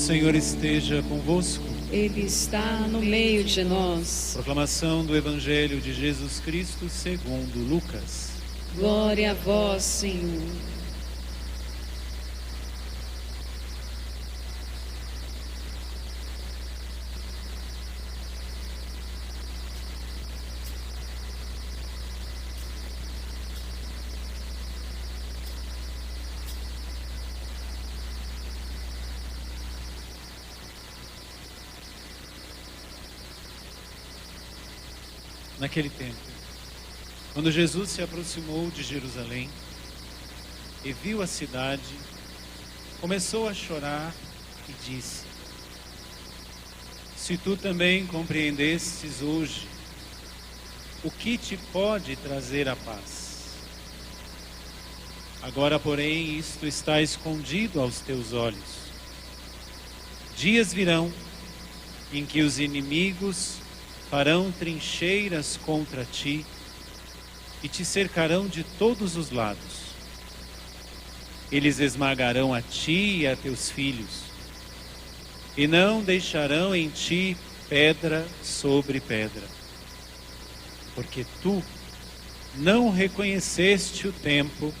Senhor esteja convosco. Ele está no meio de nós. Proclamação do Evangelho de Jesus Cristo segundo Lucas. Glória a vós, Senhor. Naquele tempo, quando Jesus se aproximou de Jerusalém e viu a cidade, começou a chorar e disse: Se tu também compreendestes hoje o que te pode trazer a paz. Agora, porém, isto está escondido aos teus olhos. Dias virão em que os inimigos farão trincheiras contra ti e te cercarão de todos os lados. Eles esmagarão a ti e a teus filhos, e não deixarão em ti pedra sobre pedra, porque tu não reconheceste o tempo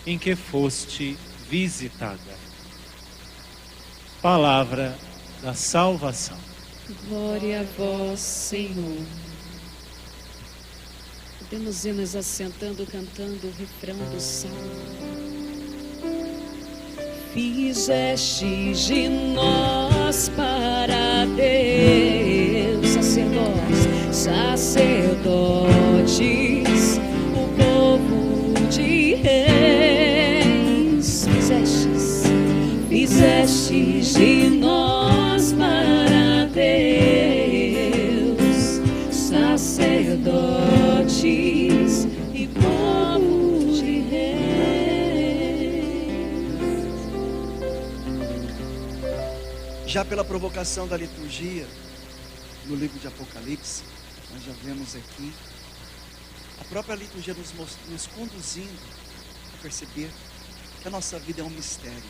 em que foste visitada. Palavra da salvação. Glória a vós, Senhor. Podemos ir nos assentando, cantando o refrão do salmo. Fizeste de nós para Deus sacerdotes, o povo de reis. Fizeste de nós para Deus, sacerdotes e povo de reis. Já pela provocação da liturgia, no livro de Apocalipse, nós já vemos aqui, a própria liturgia nos conduzindo a perceber que a nossa vida é um mistério.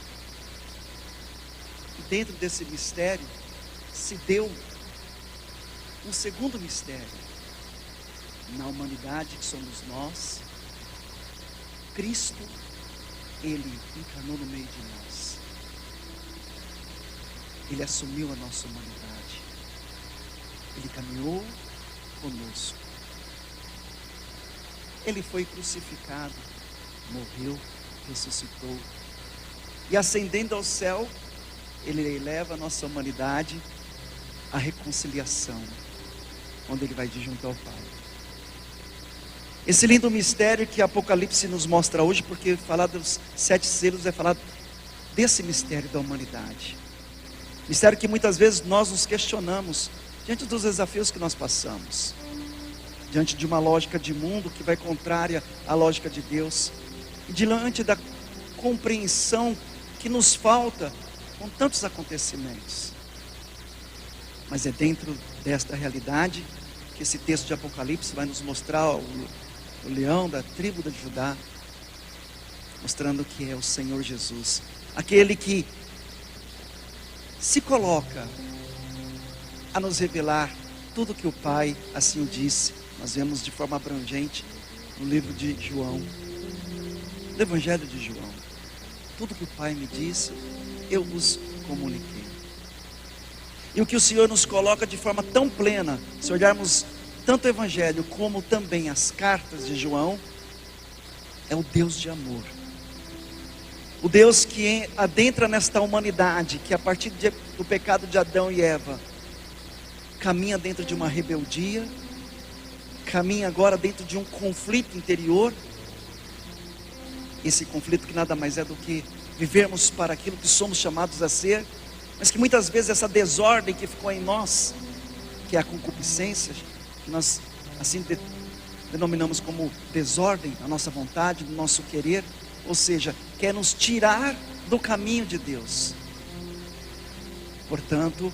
E dentro desse mistério, se deu um segundo mistério. Na humanidade que somos nós, Cristo, Ele encarnou no meio de nós. Ele assumiu a nossa humanidade. Ele caminhou conosco. Ele foi crucificado, morreu, ressuscitou. E ascendendo ao céu, Ele eleva a nossa humanidade à reconciliação, onde Ele vai de junto ao Pai. Esse lindo mistério que Apocalipse nos mostra hoje, porque falar dos 7 selos é falar desse mistério da humanidade. Mistério que muitas vezes nós nos questionamos diante dos desafios que nós passamos, diante de uma lógica de mundo que vai contrária à lógica de Deus, e diante da compreensão que nos falta com tantos acontecimentos. Mas é dentro desta realidade que esse texto de Apocalipse vai nos mostrar o leão da tribo de Judá, mostrando que é o Senhor Jesus, aquele que se coloca a nos revelar tudo que o Pai assim o disse. Nós vemos de forma abrangente no livro de João, no Evangelho de João. Tudo que o Pai me disse, eu vos comuniquei. E o que o Senhor nos coloca de forma tão plena, se olharmos tanto o Evangelho como também as cartas de João, é o Deus de amor. O Deus que adentra nesta humanidade, que a partir do pecado de Adão e Eva, caminha dentro de uma rebeldia, caminha agora dentro de um conflito interior. Esse conflito que nada mais é do que vivermos para aquilo que somos chamados a ser, mas que muitas vezes essa desordem que ficou em nós, que é a concupiscência, que nós assim denominamos como desordem, a nossa vontade, do nosso querer, ou seja, quer nos tirar do caminho de Deus. Portanto,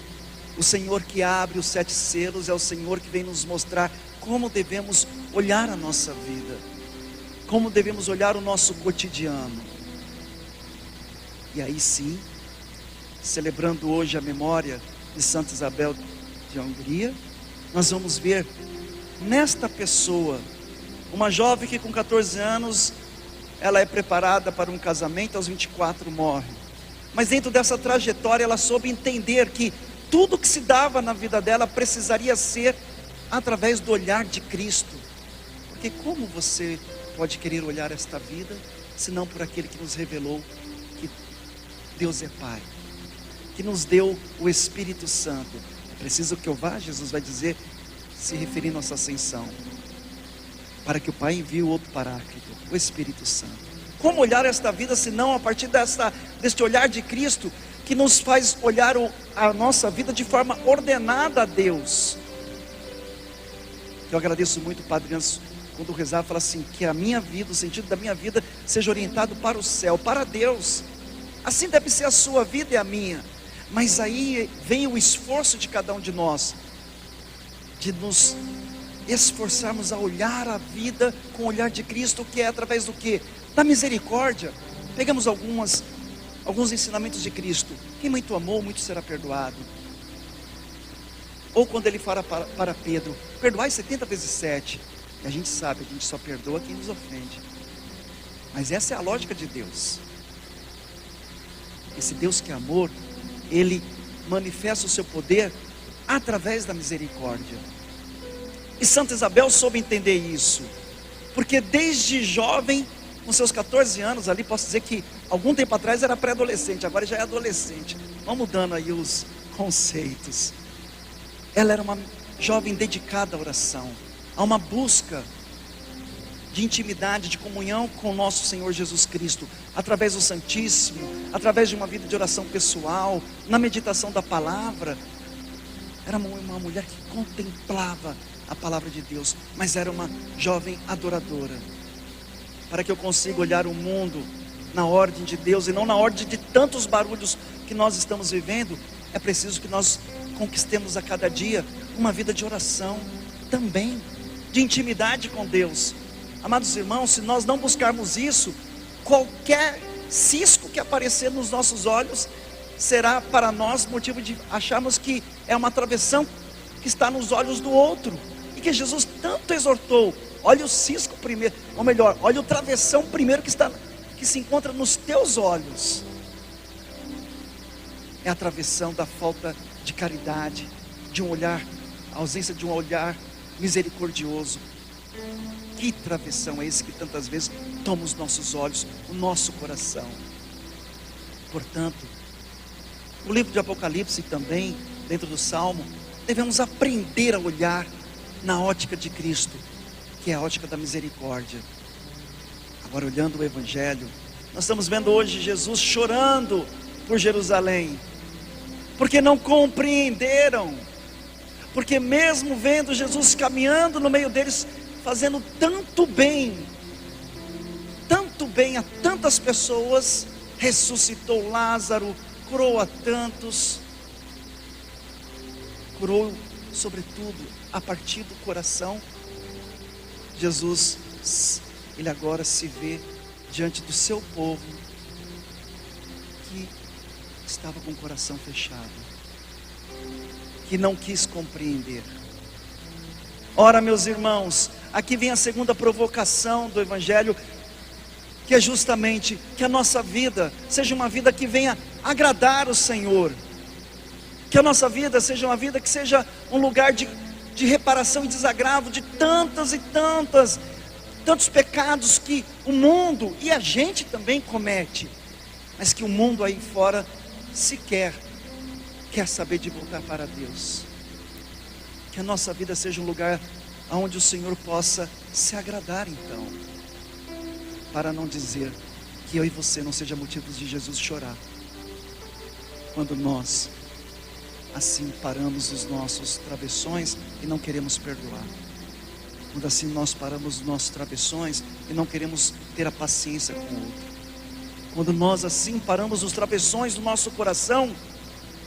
o Senhor que abre os 7 selos é o Senhor que vem nos mostrar como devemos olhar a nossa vida, como devemos olhar o nosso cotidiano. E aí sim, celebrando hoje a memória de Santa Isabel de Hungria, nós vamos ver nesta pessoa, uma jovem que com 14 anos, ela é preparada para um casamento, aos 24 morre. Mas dentro dessa trajetória ela soube entender que tudo que se dava na vida dela precisaria ser através do olhar de Cristo. Porque como você pode querer olhar esta vida, senão por aquele que nos revelou que Deus é Pai, que nos deu o Espírito Santo? É preciso que eu vá, Jesus vai dizer, se referindo à nossa ascensão, para que o Pai envie o outro Paráclito, o Espírito Santo. Como olhar esta vida, senão a partir deste olhar de Cristo, que nos faz olhar a nossa vida de forma ordenada a Deus. Eu agradeço muito o Padre Anso, quando rezava, fala assim, que a minha vida, o sentido da minha vida, seja orientado para o céu, para Deus. Assim deve ser a sua vida e a minha. Mas aí vem o esforço de cada um de nós, de nos esforçarmos a olhar a vida com o olhar de Cristo, que é através do quê? Da misericórdia. Pegamos alguns ensinamentos de Cristo. Quem muito amou, muito será perdoado. Ou quando ele fala para Pedro, perdoai 70 vezes 7. E a gente sabe, a gente só perdoa quem nos ofende. Mas essa é a lógica de Deus. Esse Deus que é amor, Ele manifesta o seu poder através da misericórdia. E Santa Isabel soube entender isso, porque desde jovem, com seus 14 anos ali, posso dizer que algum tempo atrás era pré-adolescente, agora já é adolescente. Vamos mudando aí os conceitos. Ela era uma jovem dedicada à oração, a uma busca de intimidade, de comunhão com o nosso Senhor Jesus Cristo, através do Santíssimo, através de uma vida de oração pessoal, na meditação da palavra. Era uma mulher que contemplava a palavra de Deus, mas era uma jovem adoradora. Para que eu consiga olhar o mundo na ordem de Deus e não na ordem de tantos barulhos que nós estamos vivendo, é preciso que nós conquistemos a cada dia uma vida de oração também, de intimidade com Deus. Amados irmãos, se nós não buscarmos isso, qualquer cisco que aparecer nos nossos olhos será para nós motivo de acharmos que é uma travessão que está nos olhos do outro, e que Jesus tanto exortou. Olha o cisco primeiro, ou melhor, olha o travessão primeiro que se encontra nos teus olhos. É a travessão da falta de caridade, de um olhar, a ausência de um olhar misericordioso. Que travessão é esse que tantas vezes toma os nossos olhos, o nosso coração? Portanto, no livro de Apocalipse também, dentro do Salmo, devemos aprender a olhar na ótica de Cristo, que é a ótica da misericórdia. Agora, olhando o Evangelho, nós estamos vendo hoje Jesus chorando por Jerusalém, porque não compreenderam, porque mesmo vendo Jesus caminhando no meio deles, fazendo tanto bem a tantas pessoas, ressuscitou Lázaro, curou a tantos, curou sobretudo a partir do coração. Jesus, ele agora se vê diante do seu povo, que estava com o coração fechado, que não quis compreender. Ora, meus irmãos, aqui vem a segunda provocação do Evangelho, que é justamente que a nossa vida seja uma vida que venha agradar o Senhor, que a nossa vida seja uma vida que seja um lugar de reparação e desagravo de tantos pecados que o mundo e a gente também comete, mas que o mundo aí fora sequer quer saber de voltar para Deus. Que a nossa vida seja um lugar onde o Senhor possa se agradar, então, para não dizer que eu e você não seja motivos de Jesus chorar, quando nós assim paramos os nossos travessões e não queremos perdoar, quando assim nós paramos os nossos travessões e não queremos ter a paciência com o outro, quando nós assim paramos os travessões do nosso coração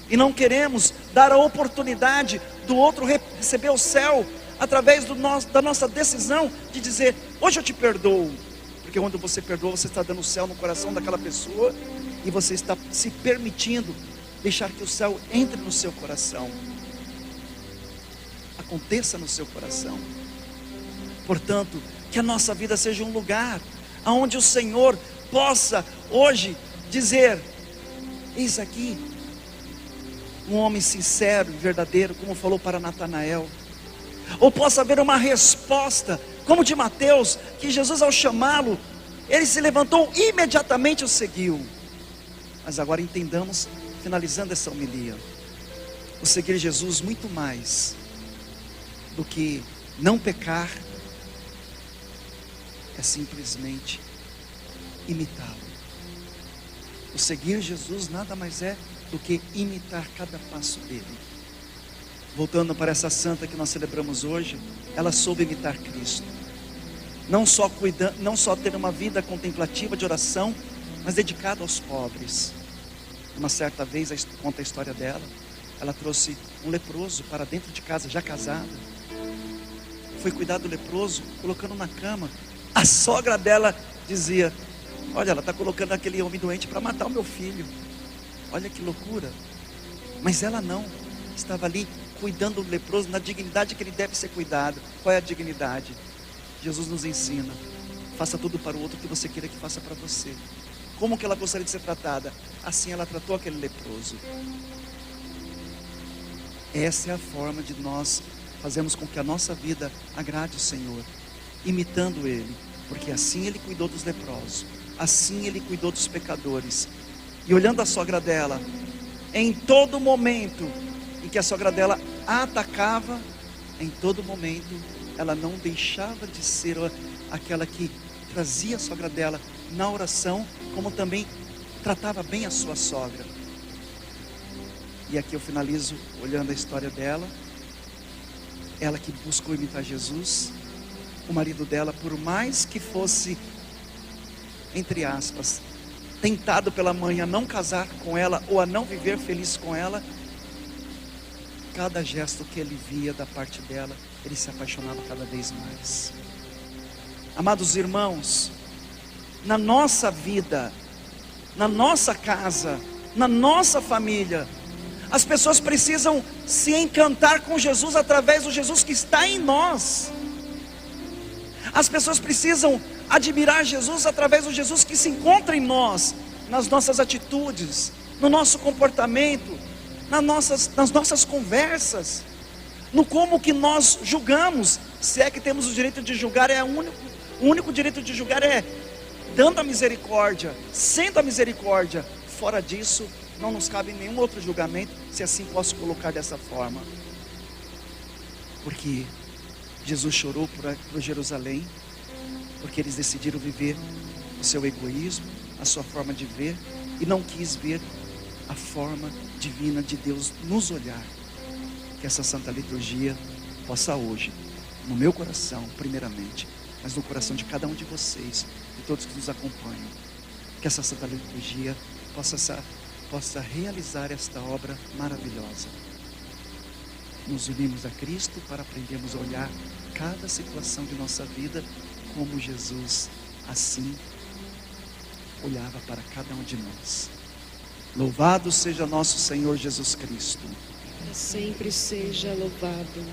e não queremos dar a oportunidade do outro receber o céu, através da nossa decisão de dizer, hoje eu te perdoo, porque quando você perdoa, você está dando o céu no coração daquela pessoa, e você está se permitindo deixar que o céu entre no seu coração, aconteça no seu coração. Portanto, que a nossa vida seja um lugar onde o Senhor possa hoje dizer: eis aqui um homem sincero e verdadeiro, como falou para Natanael. Ou possa haver uma resposta, como de Mateus, que Jesus, ao chamá-lo, ele se levantou e imediatamente o seguiu. Mas agora entendamos, finalizando essa homilia, o seguir Jesus muito mais do que não pecar é simplesmente imitá-lo. O seguir Jesus nada mais é do que imitar cada passo dele. Voltando para essa santa que nós celebramos hoje, ela soube imitar Cristo. Não só ter uma vida contemplativa de oração, mas dedicada aos pobres. Uma certa vez, conta a história dela, ela trouxe um leproso para dentro de casa, já casada. Foi cuidar do leproso, colocando na cama. A sogra dela dizia: olha, ela está colocando aquele homem doente para matar o meu filho. Olha que loucura. Mas ela não, estava ali cuidando do leproso na dignidade que ele deve ser cuidado. Qual é a dignidade? Jesus nos ensina: faça tudo para o outro que você queira que faça para você. Como que ela gostaria de ser tratada? Assim ela tratou aquele leproso. Essa é a forma de nós fazermos com que a nossa vida agrade o Senhor, imitando Ele, porque assim Ele cuidou dos leprosos, assim Ele cuidou dos pecadores. E olhando a sogra dela, em todo momento em que a sogra dela a atacava, em todo momento ela não deixava de ser aquela que trazia a sogra dela na oração, como também tratava bem a sua sogra. E aqui eu finalizo olhando a história dela. Ela que buscou imitar Jesus. O marido dela, por mais que fosse, entre aspas, tentado pela mãe a não casar com ela ou a não viver feliz com ela, cada gesto que ele via da parte dela, ele se apaixonava cada vez mais. Amados irmãos, na nossa vida, na nossa casa, na nossa família, as pessoas precisam se encantar com Jesus através do Jesus que está em nós. As pessoas precisam admirar Jesus através do Jesus que se encontra em nós, nas nossas atitudes, no nosso comportamento, nas nossas conversas, no como que nós julgamos. Se é que temos o direito de julgar, o único direito de julgar é dando a misericórdia, sendo a misericórdia. Fora disso, não nos cabe nenhum outro julgamento, se assim posso colocar dessa forma. Porque Jesus chorou por Jerusalém, porque eles decidiram viver o seu egoísmo, a sua forma de ver, e não quis ver a forma divina de Deus nos olhar. Que essa santa liturgia possa hoje, no meu coração primeiramente, mas no coração de cada um de vocês, de todos que nos acompanham, que essa santa liturgia possa realizar esta obra maravilhosa. Nos unimos a Cristo para aprendermos a olhar cada situação de nossa vida como Jesus assim olhava para cada um de nós. Louvado seja nosso Senhor Jesus Cristo. Para sempre seja louvado.